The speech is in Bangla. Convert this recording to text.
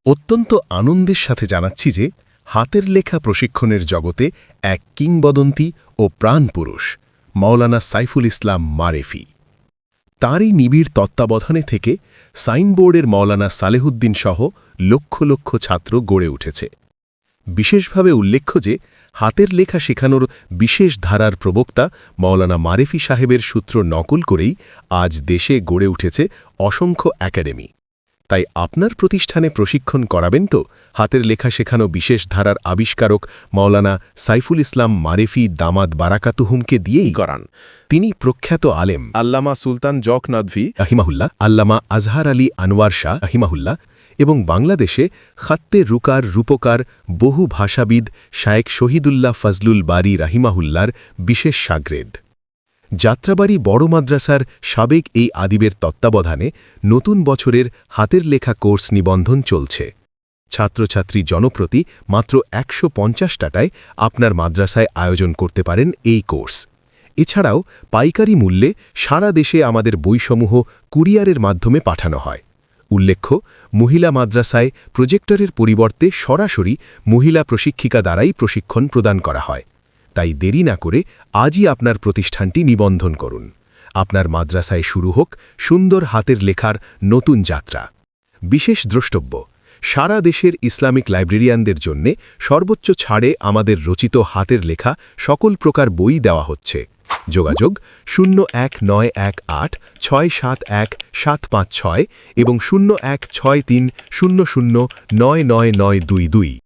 অত্যন্ত আনন্দের সাথে জানাচ্ছি যে হাতের লেখা প্রশিক্ষণের জগতে এক কিংবদন্তি ও প্রাণপুরুষ মাওলানা সাইফুল ইসলাম মারেফি। তাঁরই নিবিড় তত্ত্বাবধানে থেকে সাইনবোর্ডের মাওলানা সালেহুদ্দিন সহ লক্ষ লক্ষ ছাত্র গড়ে উঠেছে। বিশেষভাবে উল্লেখ্য যে হাতের লেখা শেখানোর বিশেষ ধারার প্রবক্তা মাওলানা মারেফি সাহেবের সূত্র নকল করেই আজ দেশে গড়ে উঠেছে অসংখ্য একাডেমি। তাই আপনার প্রতিষ্ঠানে প্রশিক্ষণ করাবেন তো হাতের লেখা শেখানো বিশেষ ধারার আবিষ্কারক মাওলানা সাইফুল ইসলাম মারেফি দামাদ বারাকাতুহুমকে দিয়েই করান। তিনি প্রখ্যাত আলেম আল্লামা সুলতান জক নদভী রাহিমাহুল্লাহ, আল্লামা আজহার আলী আনোয়ার শাহ রাহিমাহুল্লাহ এবং বাংলাদেশে খাত্তে রুকার রূপকার বহু ভাষাবিদ শায়েক শহীদুল্লাহ ফজলুল বারী রাহিমাহুল্লার বিশেষ শাগরেদ। যাত্রাবাড়ি বড় মাদ্রাসার সাবেক এই আদিবের তত্ত্বাবধানে নতুন বছরের হাতের লেখা কোর্স নিবন্ধন চলছে। ছাত্রছাত্রী জনপ্রতি মাত্র ১৫০ টাকায় আপনার মাদ্রাসায় আয়োজন করতে পারেন এই কোর্স। এছাড়াও পাইকারি মূল্যে সারা দেশে আমাদের বইসমূহ কুরিয়ারের মাধ্যমে পাঠানো হয়। উল্লেখ্য, মহিলা মাদ্রাসায় প্রজেক্টরের পরিবর্তে সরাসরি মহিলা প্রশিক্ষিকা দ্বারাই প্রশিক্ষণ প্রদান করা হয়। তাই দেরি না করে আজই আপনার প্রতিষ্ঠানটি নিবন্ধন করুন। আপনার মাদ্রাসায় শুরু হোক সুন্দর হাতের লেখার নতুন যাত্রা। বিশেষ দ্রষ্টব্য, সারা দেশের ইসলামিক লাইব্রেরিয়ানদের জন্য সর্বোচ্চ ছাড়ে আমাদের রচিত হাতের লেখা সকল প্রকার বই দেওয়া হচ্ছে। যোগাযোগ 019186717756 এবং 016300999922।